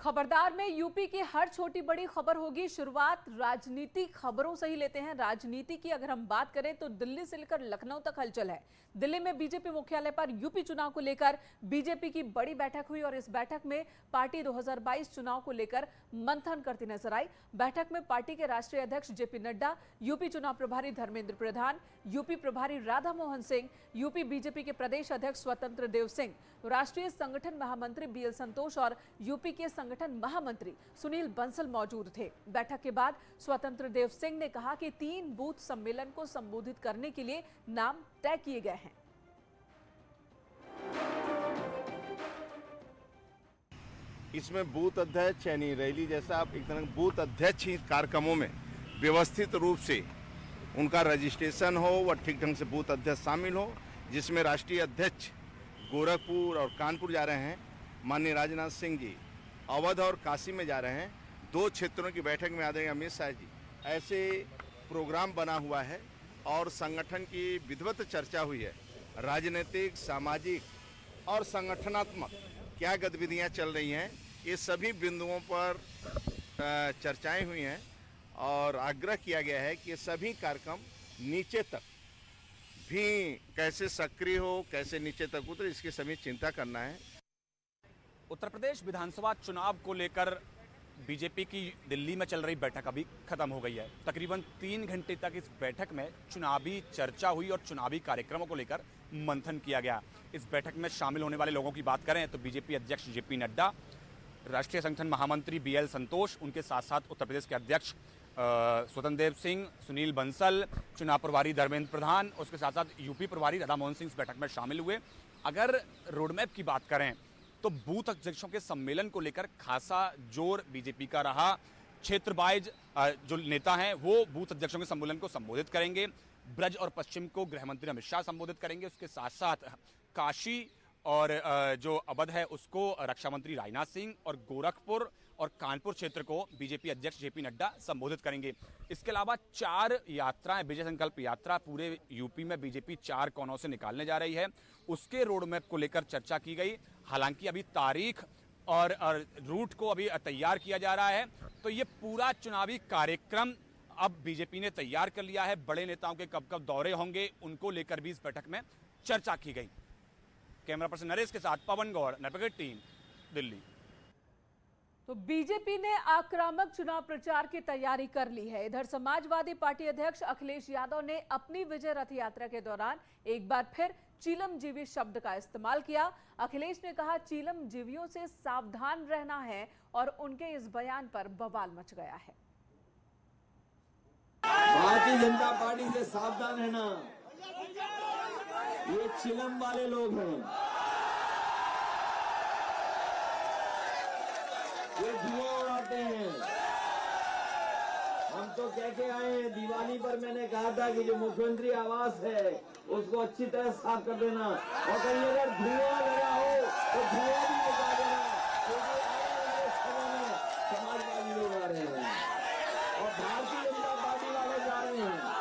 खबरदार में यूपी की हर छोटी बड़ी खबर होगी। शुरुआत राजनीतिक खबरों से ही लेते हैं। राजनीति की अगर हम बात करें तो दिल्ली से लेकर लखनऊ तक हलचल है। दिल्ली में बीजेपी मुख्यालय पर यूपी चुनाव को लेकर बीजेपी की बड़ी बैठक हुई और इस बैठक में पार्टी 2022 चुनाव को लेकर मंथन करती नजर आई। बैठक में पार्टी के राष्ट्रीय अध्यक्ष जेपी नड्डा, यूपी चुनाव प्रभारी धर्मेंद्र प्रधान, यूपी प्रभारी राधा मोहन सिंह, यूपी बीजेपी के प्रदेश अध्यक्ष स्वतंत्र देव सिंह, राष्ट्रीय संगठन महामंत्री बीएल संतोष और यूपी के संगठन महामंत्री सुनील बंसल मौजूद थे। बैठक के बाद स्वतंत्र देव सिंह ने कहा कि 3 बूथ सम्मेलन को संबोधित करने के लिए नाम तय किए गए हैं। इसमें बूथ अध्यक्ष यानी रैली जैसा आप एक तरह बूथ अध्यक्ष ही कार्यक्रमों में व्यवस्थित रूप से उनका रजिस्ट्रेशन हो व ठीक ढंग से बूथ अध्यक्ष शामिल हो, जिसमें राष्ट्रीय अध्यक्ष गोरखपुर और कानपुर जा रहे हैं। माननीय राजनाथ सिंह जी अवध और काशी में जा रहे हैं। 2 क्षेत्रों की बैठक में आदरणीय अमित शाह जी, ऐसे प्रोग्राम बना हुआ है और संगठन की विधिवत चर्चा हुई है। राजनीतिक, सामाजिक और संगठनात्मक क्या गतिविधियां चल रही हैं, ये सभी बिंदुओं पर चर्चाएं हुई हैं और आग्रह किया गया है कि ये सभी कार्यक्रम नीचे तक भी कैसे सक्रिय हो, कैसे नीचे तक उतरे, इसकी सभी चिंता करना है। उत्तर प्रदेश विधानसभा चुनाव को लेकर बीजेपी की दिल्ली में चल रही बैठक अभी खत्म हो गई है। तकरीबन 3 घंटे तक इस बैठक में चुनावी चर्चा हुई और चुनावी कार्यक्रमों को लेकर मंथन किया गया। इस बैठक में शामिल होने वाले लोगों की बात करें तो बीजेपी अध्यक्ष जेपी नड्डा, राष्ट्रीय संगठन महामंत्री बीएल संतोष, उनके साथ साथ उत्तर प्रदेश के अध्यक्ष स्वतंत्र देव सिंह, सुनील बंसल, चुनाव प्रभारी धर्मेंद्र प्रधान, उसके साथ साथ यूपी प्रभारी राधा मोहन सिंह इस बैठक में शामिल हुए। अगर रोडमैप की बात करें तो बूथ अध्यक्षों के सम्मेलन को लेकर खासा जोर बीजेपी का रहा। क्षेत्र वाइज जो नेता हैं वो बूथ अध्यक्षों के सम्मेलन को संबोधित करेंगे। ब्रज और पश्चिम को गृह मंत्री अमित शाह संबोधित करेंगे। उसके साथ साथ काशी और जो अवध है उसको रक्षा मंत्री राजनाथ सिंह और गोरखपुर और कानपुर क्षेत्र को बीजेपी अध्यक्ष जेपी नड्डा संबोधित करेंगे। इसके अलावा 4 यात्राएं, विजय संकल्प यात्रा पूरे यूपी में बीजेपी 4 कोनों से निकालने जा रही है, उसके रोडमैप को लेकर चर्चा की गई। हालांकि अभी तारीख और रूट को अभी तैयार किया जा रहा है। तो ये पूरा चुनावी कार्यक्रम अब बीजेपी ने तैयार कर लिया है। बड़े नेताओं के कब कब दौरे होंगे उनको लेकर भी इस बैठक में चर्चा की गई। कैमरा पर्सन नरेश के साथ पवन गौड़, नेटवर्क 3, दिल्ली। तो बीजेपी ने आक्रामक चुनाव प्रचार की तैयारी कर ली है। इधर समाजवादी पार्टी अध्यक्ष अखिलेश यादव ने अपनी विजय रथ यात्रा के दौरान एक बार फिर चीलमजीवी शब्द का इस्तेमाल किया। अखिलेश ने कहा चीलमजीवियों से सावधान रहना है और उनके इस बयान पर बवाल मच गया है। भारतीय जनता पार्टी से सावधान रहना, ये चिलम वाले लोग हैं, ये धुआं उड़ाते हैं। हम तो कह के आए हैं, दिवाली पर मैंने कहा था कि जो मुख्यमंत्री आवास है उसको अच्छी तरह साफ कर देना और कहीं अगर धुआं लगा हो तो धुआं भी निकाल देना, क्योंकि आने वाले समय में समाजवादी लोग आ रहे हैं और भारतीय जनता पार्टी वाले जा रहे हैं।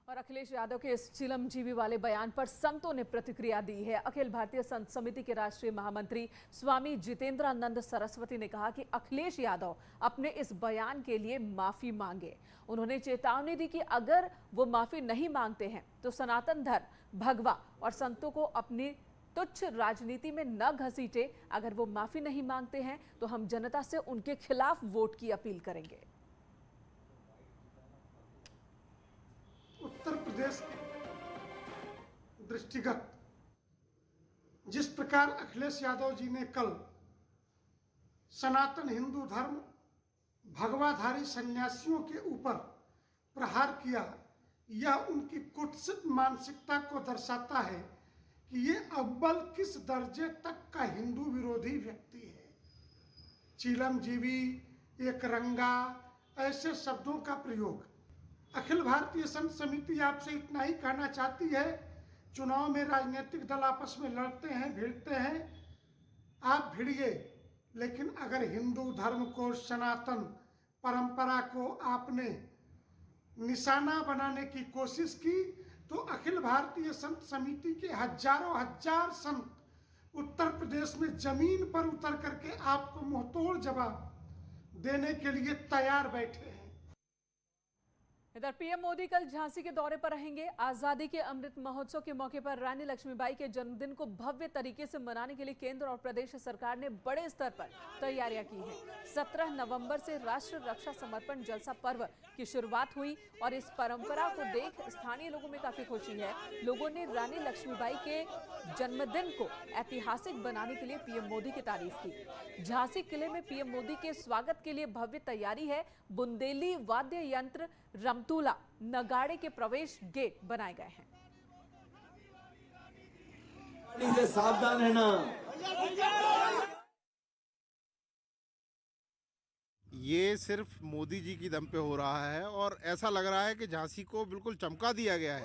और अखिलेश यादव के इस चिलमजीवी वाले बयान पर संतों ने प्रतिक्रिया दी है। अखिल भारतीय संत समिति के राष्ट्रीय महामंत्री स्वामी जितेंद्रानंद सरस्वती ने कहा कि अखिलेश यादव अपने इस बयान के लिए माफी मांगे। उन्होंने चेतावनी दी कि अगर वो माफी नहीं मांगते हैं तो सनातन धर्म, भगवा और संतों को अपनी तुच्छ राजनीति में न घसीटे। अगर वो माफी नहीं मांगते हैं तो हम जनता से उनके खिलाफ वोट की अपील करेंगे। उत्तर प्रदेश के दृष्टिगत जिस प्रकार अखिलेश यादव जी ने कल सनातन हिंदू धर्म, भगवाधारी सन्यासियों के ऊपर प्रहार किया, यह उनकी कुत्सित मानसिकता को दर्शाता है कि ये अव्वल किस दर्जे तक का हिंदू विरोधी व्यक्ति है। चीलमजीवी, एक रंगा, ऐसे शब्दों का प्रयोग। अखिल भारतीय संत समिति आपसे इतना ही कहना चाहती है, चुनाव में राजनीतिक दल आपस में लड़ते हैं, भिड़ते हैं, आप भिड़िए, लेकिन अगर हिंदू धर्म को, सनातन परंपरा को आपने निशाना बनाने की कोशिश की तो अखिल भारतीय संत समिति के हजारों हजार संत उत्तर प्रदेश में जमीन पर उतर करके आपको मुंहतोड़ जवाब देने के लिए तैयार बैठे हैं। इधर पीएम मोदी कल झांसी के दौरे पर रहेंगे। आजादी के अमृत महोत्सव के मौके पर रानी लक्ष्मीबाई के जन्मदिन को भव्य तरीके से मनाने के लिए केंद्र और प्रदेश सरकार ने बड़े स्तर पर तैयारियां की हैं। 17 नवंबर से राष्ट्र रक्षा समर्पण जलसा पर्व की शुरुआत हुई और इस परंपरा को देख स्थानीय लोगों में काफी खुशी है। लोगों ने रानी लक्ष्मीबाई के जन्मदिन को ऐतिहासिक बनाने के लिए पीएम मोदी की तारीफ की। झांसी किले में पीएम मोदी के स्वागत के लिए भव्य तैयारी है। बुंदेली वाद्य यंत्र, रमतूला, नगाड़े के प्रवेश गेट बनाए गए हैं। से सावधान रहना। ये सिर्फ मोदी जी की दम पे हो रहा है और ऐसा लग रहा है कि झांसी को बिल्कुल चमका दिया गया है।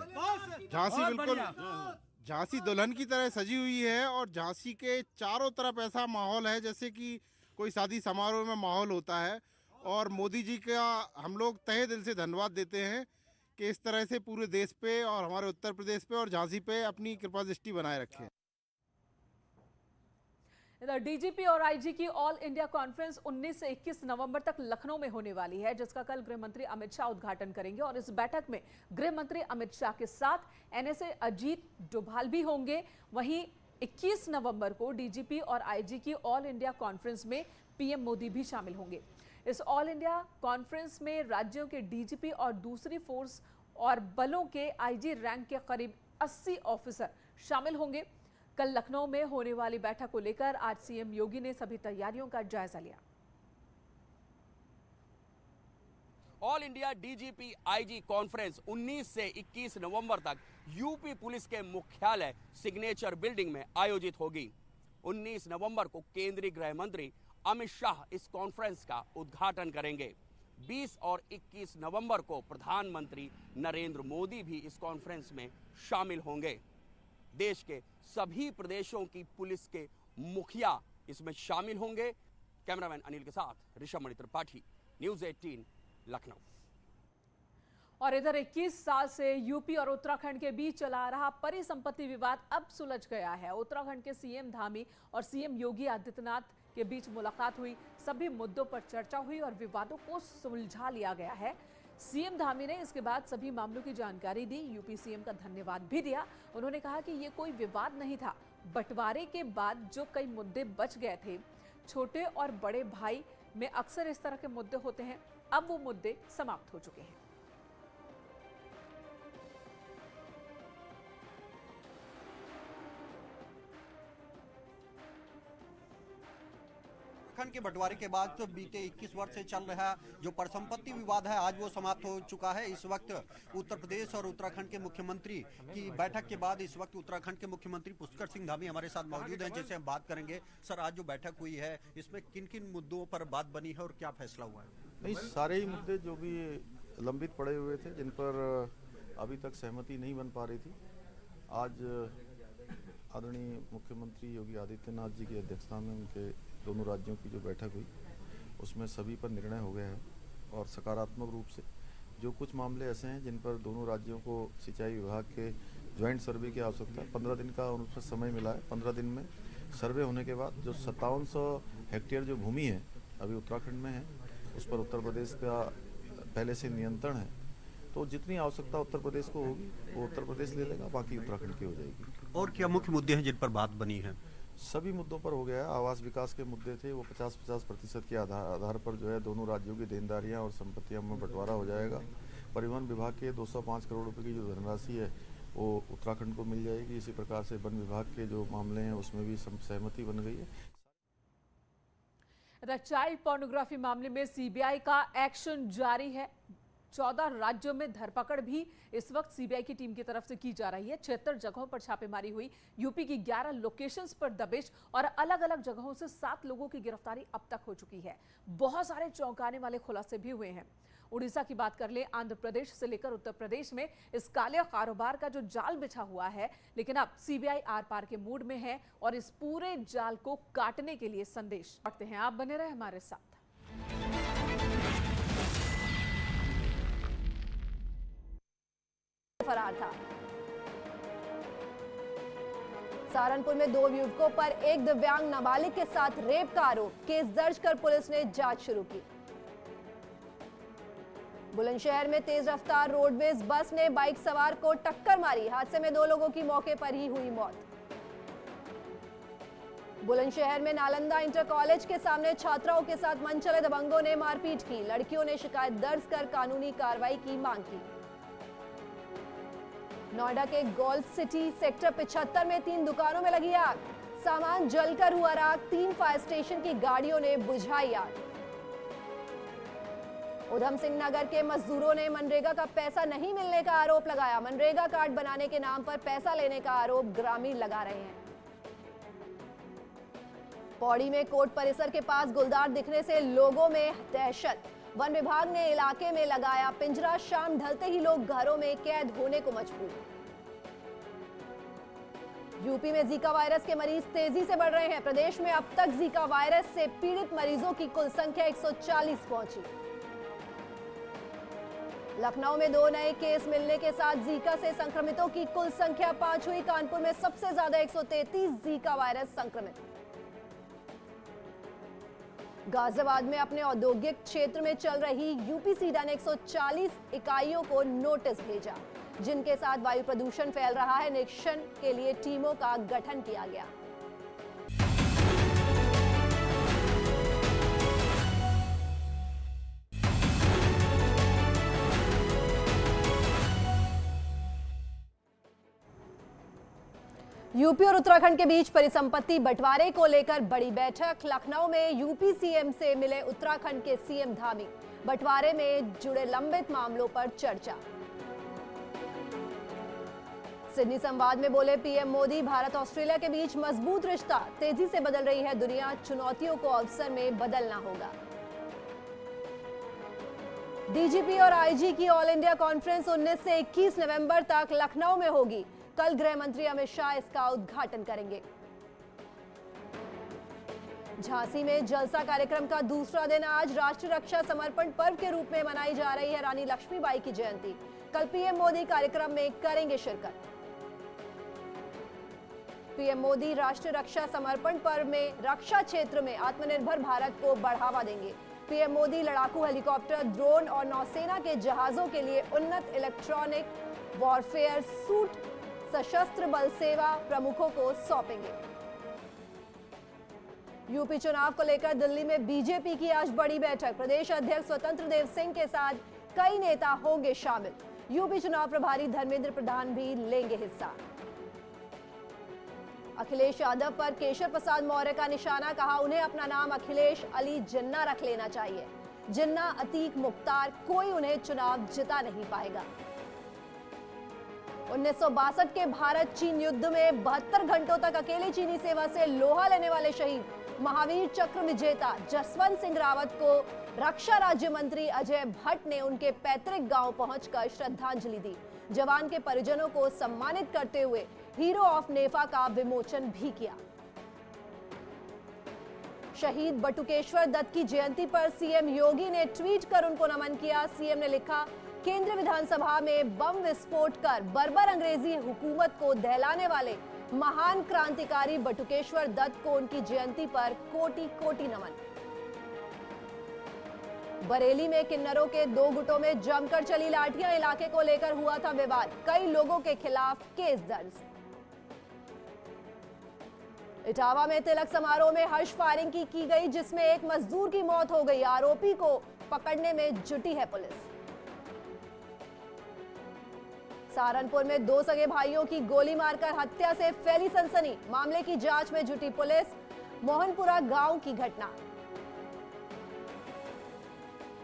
झांसी दुल्हन की तरह सजी हुई है और झांसी के चारों तरफ ऐसा माहौल है जैसे कि कोई शादी समारोह में माहौल होता है। और मोदी जी का हम लोग तहे दिल से धन्यवाद देते हैं कि इस तरह से पूरे देश पे और हमारे उत्तर प्रदेश पे और झांसी पे अपनी कृपा दृष्टि बनाए रखें। इधर डीजीपी और आईजी की ऑल इंडिया कॉन्फ्रेंस 19 से 21 नवंबर तक लखनऊ में होने वाली है, जिसका कल गृह मंत्री अमित शाह उद्घाटन करेंगे। और इस बैठक में गृह मंत्री अमित शाह के साथ एनएसए अजीत डोभाल भी होंगे। वहीं 21 नवंबर को डीजीपी और आईजी की ऑल इंडिया कॉन्फ्रेंस में पीएम मोदी भी शामिल होंगे। इस ऑल इंडिया कॉन्फ्रेंस में राज्यों के डीजीपी और दूसरी फोर्स और बलों के आईजी रैंक के करीब 80 ऑफिसर शामिल होंगे। कल लखनऊ में होने वाली बैठक को लेकर आज सीएम योगी ने सभी तैयारियों का जायजा लिया। All India DGP IG conference 19 से 21 नवंबर तक यूपी पुलिस के मुख्यालय सिग्नेचर बिल्डिंग में आयोजित होगी। 19 नवंबर को केंद्रीय गृह मंत्री अमित शाह इस कॉन्फ्रेंस का उद्घाटन करेंगे। 20 और 21 नवंबर को प्रधानमंत्री नरेंद्र मोदी भी इस कॉन्फ्रेंस में शामिल होंगे। देश के सभी प्रदेशों की पुलिस के मुखिया इसमें शामिल होंगे। कैमरामैन अनिल के साथ ऋषभ मणि त्रिपाठी, न्यूज़ 18 लखनऊ। और इधर 21 साल से यूपी और उत्तराखंड के बीच चला रहा परिसंपत्ति विवाद अब सुलझ गया है। उत्तराखंड के सीएम धामी और सीएम योगी आदित्यनाथ के बीच मुलाकात हुई, सभी मुद्दों पर चर्चा हुई और विवादों को सुलझा लिया गया है। सीएम धामी ने इसके बाद सभी मामलों की जानकारी दी, यूपी सीएम का धन्यवाद भी दिया। उन्होंने कहा कि ये कोई विवाद नहीं था, बंटवारे के बाद जो कई मुद्दे बच गए थे, छोटे और बड़े भाई में अक्सर इस तरह के मुद्दे होते हैं, अब वो मुद्दे समाप्त हो चुके हैं। उत्तराखंड के बंटवारे के बाद तो बीते 21 वर्ष से चल रहा जो परिसंपत्ति विवाद है आज वो समाप्त हो चुका है। इस वक्त उत्तर प्रदेश और उत्तराखंड के मुख्यमंत्री की बैठक के बाद इस वक्त उत्तराखंड के मुख्यमंत्री पुष्कर सिंह धामी हमारे साथ मौजूद हैं, जिससे हम बात करेंगे। सर, आज जो बैठक हुई है इसमें किन किन मुद्दों पर बात बनी है और क्या फैसला हुआ है? नहीं, सारे ही मुद्दे जो भी लंबित पड़े हुए थे, जिन पर अभी तक सहमति नहीं बन पा रही थी, आज आदरणीय मुख्यमंत्री योगी आदित्यनाथ जी की अध्यक्षता में उनके दोनों राज्यों की जो बैठक हुई उसमें सभी पर निर्णय हो गया है। और सकारात्मक रूप से जो कुछ मामले ऐसे हैं जिन पर दोनों राज्यों को सिंचाई विभाग के ज्वाइंट सर्वे की आवश्यकता है, 15 दिन का उन पर समय मिला है। 15 दिन में सर्वे होने के बाद जो 5700 हेक्टेयर जो भूमि है अभी उत्तराखंड में है, उस पर उत्तर प्रदेश का पहले से नियंत्रण है। तो जितनी आवश्यकता उत्तर प्रदेश को होगी वो उत्तर प्रदेश ले लेगा, बाकी उत्तराखंड की हो जाएगी। और क्या मुख्य मुद्दे हैं जिन पर बात बनी है? सभी मुद्दों पर हो गया है। आवास विकास के मुद्दे थे, वो 50-50% के आधार पर जो है दोनों राज्यों की देनदारियां और संपत्तियों में बंटवारा हो जाएगा। परिवहन विभाग के 205 करोड़ रुपए की जो धनराशि है वो उत्तराखंड को मिल जाएगी। इसी प्रकार से वन विभाग के जो मामले हैं उसमें भी सहमति बन गई है। चाइल्ड पोर्नोग्राफी मामले में सीबीआई का एक्शन जारी है। 14 राज्यों में धरपकड़ भी इस वक्त सीबीआई की टीम की तरफ से की जा रही है। 76 जगहों पर छापेमारी हुई। यूपी की 11 लोकेशंस पर दबिश और अलग अलग जगहों से 7 लोगों की गिरफ्तारी अब तक हो चुकी है। बहुत सारे चौंकाने वाले खुलासे भी हुए हैं। उड़ीसा की बात कर ले, आंध्र प्रदेश से लेकर उत्तर प्रदेश में इस काले कारोबार का जो जाल बिछा हुआ है, लेकिन अब सीबीआई आर पार के मूड में है और इस पूरे जाल को काटने के लिए संदेश बांटते हैं। आप बने रहे हमारे साथ। फरार था। सहारनपुर में 2 युवकों पर एक दिव्यांग नाबालिग के साथ रेप का आरोप, केस दर्ज कर पुलिस ने जांच शुरू की। बुलंदशहर में तेज रफ्तार रोडवेज बस ने बाइक सवार को टक्कर मारी, हादसे में 2 लोगों की मौके पर ही हुई मौत। बुलंदशहर में नालंदा इंटर कॉलेज के सामने छात्राओं के साथ मनचले दबंगों ने मारपीट की, लड़कियों ने शिकायत दर्ज कर कानूनी कार्रवाई की मांग की। नोएडा के गोल्फ सिटी सेक्टर 75 में 3 दुकानों में लगी आग, सामान जलकर हुआ राख, 3 फायर स्टेशन की गाड़ियों ने बुझाई आग। उधम सिंह नगर के मजदूरों ने मनरेगा का पैसा नहीं मिलने का आरोप लगाया, मनरेगा कार्ड बनाने के नाम पर पैसा लेने का आरोप ग्रामीण लगा रहे हैं। पौड़ी में कोर्ट परिसर के पास गुलदार दिखने से लोगों में दहशत, वन विभाग ने इलाके में लगाया पिंजरा, शाम ढलते ही लोग घरों में कैद होने को मजबूर। यूपी में जीका वायरस के मरीज तेजी से बढ़ रहे हैं, प्रदेश में अब तक जीका वायरस से पीड़ित मरीजों की कुल संख्या 140 पहुंची। लखनऊ में 2 नए केस मिलने के साथ जीका से संक्रमितों की कुल संख्या 5 हुई, कानपुर में सबसे ज्यादा 133 जीका वायरस संक्रमित। गाजियाबाद में अपने औद्योगिक क्षेत्र में चल रही यूपीसीडा ने 140 इकाइयों को नोटिस भेजा, जिनके साथ वायु प्रदूषण फैल रहा है। निरीक्षण के लिए टीमों का गठन किया गया। यूपी और उत्तराखंड के बीच परिसंपत्ति बंटवारे को लेकर बड़ी बैठक, लखनऊ में यूपी सीएम से मिले उत्तराखंड के सीएम धामी, बंटवारे में जुड़े लंबित मामलों पर चर्चा। सिडनी संवाद में बोले पीएम मोदी, भारत ऑस्ट्रेलिया के बीच मजबूत रिश्ता, तेजी से बदल रही है दुनिया, चुनौतियों को अवसर में बदलना होगा। डीजीपी और आईजी की ऑल इंडिया कॉन्फ्रेंस 19 से 21 नवंबर तक लखनऊ में होगी, कल गृह मंत्री अमित शाह इसका उद्घाटन करेंगे। झांसी में जलसा कार्यक्रम का दूसरा दिन आज राष्ट्रीय रक्षा समर्पण पर्व के रूप में मनाई जा रही है रानी लक्ष्मीबाई की जयंती। कल पीएम मोदी कार्यक्रम में करेंगे शिरकत। पीएम मोदी राष्ट्रीय रक्षा समर्पण पर्व में रक्षा क्षेत्र में आत्मनिर्भर भारत को बढ़ावा देंगे। पीएम मोदी लड़ाकू हेलीकॉप्टर, ड्रोन और नौसेना के जहाजों के लिए उन्नत इलेक्ट्रॉनिक वॉरफेयर सूट सशस्त्र बल सेवा प्रमुखों को सौंपेंगे। यूपी चुनाव को लेकर दिल्ली में बीजेपी की आज बड़ी बैठक, प्रदेश अध्यक्ष स्वतंत्र देव सिंह के साथ कई नेता होंगे शामिल। यूपी चुनाव प्रभारी धर्मेंद्र प्रधान भी लेंगे हिस्सा। अखिलेश यादव पर केशव प्रसाद मौर्य का निशाना, कहा उन्हें अपना नाम अखिलेश अली जिन्ना रख लेना चाहिए। जिन्ना, अतीक, मुख्तार, कोई उन्हें चुनाव जिता नहीं पाएगा। 1962 के भारत चीन युद्ध में 72 घंटों तक अकेले चीनी सेवा से लोहा लेने वाले शहीद महावीर चक्र विजेता जसवंत सिंह रावत को रक्षा राज्य मंत्री अजय भट्ट ने उनके पैतृक गांव पहुंचकर श्रद्धांजलि दी। जवान के परिजनों को सम्मानित करते हुए हीरो ऑफ नेफा का विमोचन भी किया। शहीद बटुकेश्वर दत्त की जयंती पर सीएम योगी ने ट्वीट कर उनको नमन किया। सीएम ने लिखा, केंद्रीय विधानसभा में बम विस्फोट कर बर्बर अंग्रेजी हुकूमत को दहलाने वाले महान क्रांतिकारी बटुकेश्वर दत्त को उनकी जयंती पर कोटि कोटि नमन। बरेली में किन्नरों के 2 गुटों में जमकर चली लाठियां, इलाके को लेकर हुआ था विवाद, कई लोगों के खिलाफ केस दर्ज। इटावा में तिलक समारोह में हर्ष फायरिंग की गई, जिसमें एक मजदूर की मौत हो गई। आरोपी को पकड़ने में जुटी है पुलिस। सहारनपुर में 2 सगे भाइयों की गोली मारकर हत्या से फैली सनसनी, मामले की जांच में जुटी पुलिस। मोहनपुरा गांव की घटना।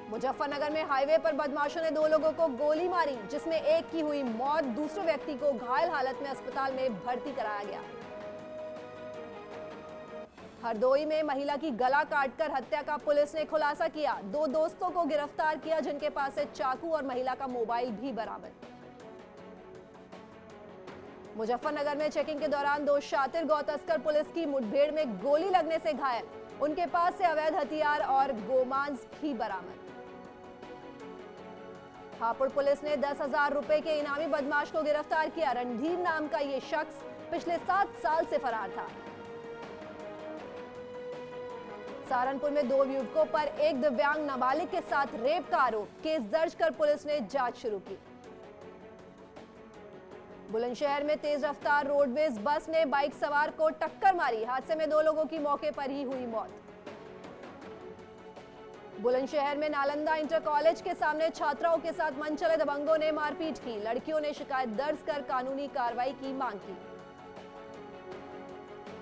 मुजफ्फरनगर में हाईवे पर बदमाशों ने 2 लोगों को गोली मारी, जिसमें एक की हुई मौत, दूसरे व्यक्ति को घायल हालत में अस्पताल में भर्ती कराया गया। हरदोई में महिला की गला काटकर हत्या का पुलिस ने खुलासा किया। 2 दोस्तों को गिरफ्तार किया, जिनके पास से चाकू और महिला का मोबाइल भी बरामद। मुजफ्फरनगर में चेकिंग के दौरान 2 शातिर गौ तस्कर पुलिस की मुठभेड़ में गोली लगने से घायल, उनके पास से अवैध हथियार और गोमांस भी बरामद। हापुड़ पुलिस ने 10,000 रुपए के इनामी बदमाश को गिरफ्तार किया। रणधीर नाम का ये शख्स पिछले 7 साल से फरार था। सहारनपुर में 2 युवकों पर एक दिव्यांग नाबालिग के साथ रेप का आरोप, केस दर्ज कर पुलिस ने जांच शुरू की। बुलंदशहर में तेज रफ्तार रोडवेज बस ने बाइक सवार को टक्कर मारी, हादसे में 2 लोगों की मौके पर ही हुई मौत। बुलंदशहर में नालंदा इंटर कॉलेज के सामने छात्राओं के साथ मनचले दबंगों ने मारपीट की, लड़कियों ने शिकायत दर्ज कर कानूनी कार्रवाई की मांग की।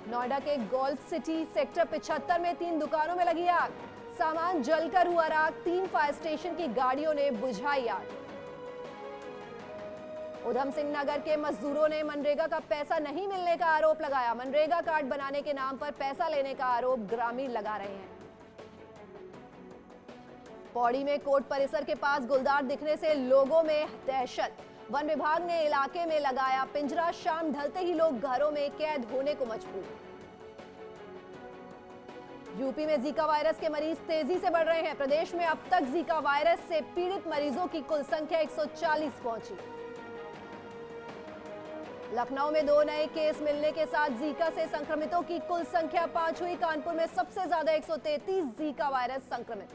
नोएडा के गोल्फ सिटी सेक्टर 75 में 3 दुकानों में लगी आग, सामान जलकर हुआ राख, 3 फायर स्टेशन की गाड़ियों ने बुझाई आग। उधम सिंह नगर के मजदूरों ने मनरेगा का पैसा नहीं मिलने का आरोप लगाया, मनरेगा कार्ड बनाने के नाम पर पैसा लेने का आरोप ग्रामीण लगा रहे हैं। पौड़ी में कोर्ट परिसर के पास गुलदार दिखने से लोगों में दहशत, वन विभाग ने इलाके में लगाया पिंजरा, शाम ढलते ही लोग घरों में कैद होने को मजबूर। यूपी में जीका वायरस के मरीज तेजी से बढ़ रहे हैं, प्रदेश में अब तक जीका वायरस से पीड़ित मरीजों की कुल संख्या 140 पहुंची। लखनऊ में 2 नए केस मिलने के साथ जीका से संक्रमितों की कुल संख्या 5 हुई, कानपुर में सबसे ज्यादा 133 जीका वायरस संक्रमित।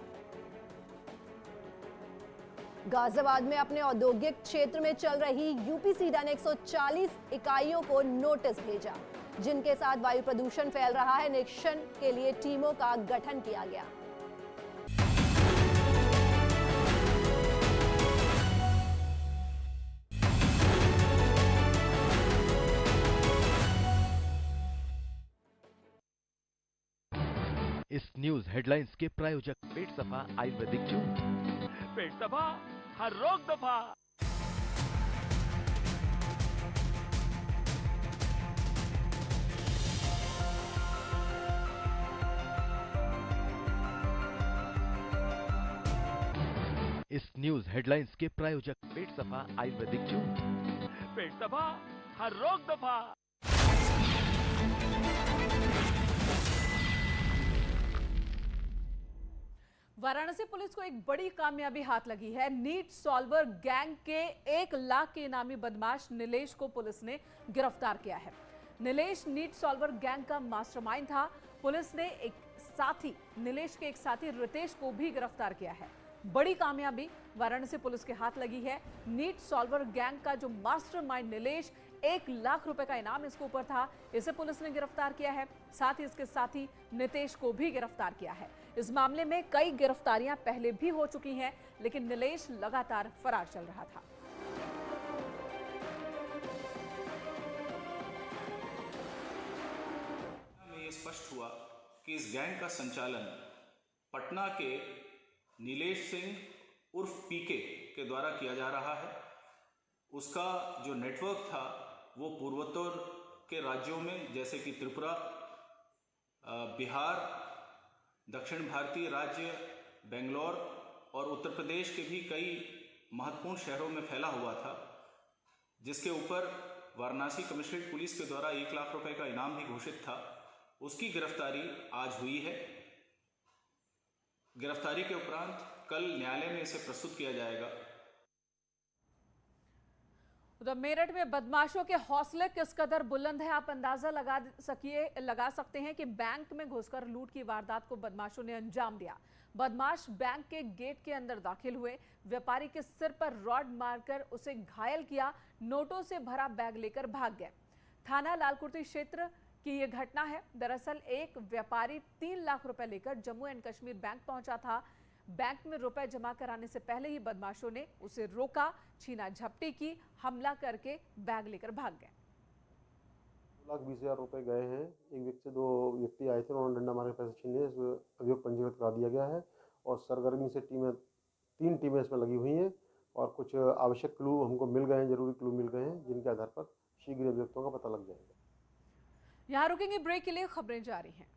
गाजियाबाद में अपने औद्योगिक क्षेत्र में चल रही यूपीसीडा ने 140 इकाइयों को नोटिस भेजा, जिनके साथ वायु प्रदूषण फैल रहा है। निरीक्षण के लिए टीमों का गठन किया गया। इस न्यूज हेडलाइंस के प्रायोजक पेट सफा आयुर्वेदिक जूस। पेट सफा, हर रोग दफा। इस न्यूज हेडलाइंस के प्रायोजक पेट सफा आयुर्वेदिक जूस। पेट सफा, हर रोग दफा। वाराणसी पुलिस को एक बड़ी कामयाबी हाथ लगी है। नीट सॉल्वर गैंग के 1 लाख के इनामी बदमाश नीलेश को पुलिस ने गिरफ्तार किया है। नीलेश नीट सॉल्वर गैंग का मास्टरमाइंड था। पुलिस ने नीलेश के एक साथी रितेश को भी गिरफ्तार किया है। बड़ी कामयाबी वाराणसी पुलिस के हाथ लगी है। नीट सॉल्वर गैंग का जो मास्टरमाइंड नीलेश, 1 लाख रुपए का इनाम इसके ऊपर था, इसे पुलिस ने गिरफ्तार किया है। साथ ही इसके साथी नितेश को भी गिरफ्तार किया है। इस मामले में कई गिरफ्तारियां पहले भी हो चुकी हैं, लेकिन नीलेश लगातार फरार चल रहा था। ये स्पष्ट हुआ कि इस गैंग का संचालन पटना के नीलेश सिंह उर्फ पीके के द्वारा किया जा रहा है। उसका जो नेटवर्क था वो पूर्वोत्तर के राज्यों में जैसे कि त्रिपुरा, बिहार, दक्षिण भारतीय राज्य, बेंगलोर और उत्तर प्रदेश के भी कई महत्वपूर्ण शहरों में फैला हुआ था, जिसके ऊपर वाराणसी कमिश्नरेट पुलिस के द्वारा 1 लाख रुपए का इनाम भी घोषित था। उसकी गिरफ्तारी आज हुई है। गिरफ्तारी के उपरांत कल न्यायालय में इसे प्रस्तुत किया जाएगा। उधर मेरठ में बदमाशों के हौसले किस कदर बुलंद है, आप अंदाजा लगा सकते हैं कि बैंक में घुसकर लूट की वारदात को बदमाशों ने अंजाम दिया। बदमाश बैंक के गेट के अंदर दाखिल हुए, व्यापारी के सिर पर रॉड मारकर उसे घायल किया, नोटों से भरा बैग लेकर भाग गए। थाना लालकुर्ती क्षेत्र की यह घटना है। दरअसल एक व्यापारी 3 लाख रुपए लेकर जम्मू एंड कश्मीर बैंक पहुंचा था। बैंक में रुपए जमा कराने से पहले ही बदमाशों ने उसे रोका, छीना झपटी की, हमला करके बैग लेकर भाग गए। 2,20,000 रुपए गए हैं। एक व्यक्ति से 2 व्यक्ति आए थे, उन्होंने डंडा मार के पैसे छीने। अभियोग पंजीकृत करा दिया गया है और सरगर्मी से 3 टीमें इसमें लगी हुई हैं और कुछ आवश्यक क्लू हमको मिल गए हैं, जरूरी क्लू मिल गए हैं, जिनके आधार पर शीघ्र अभियुक्तों का पता लग जाएगा। यहाँ रुकेंगे ब्रेक के लिए, खबरें जारी हैं।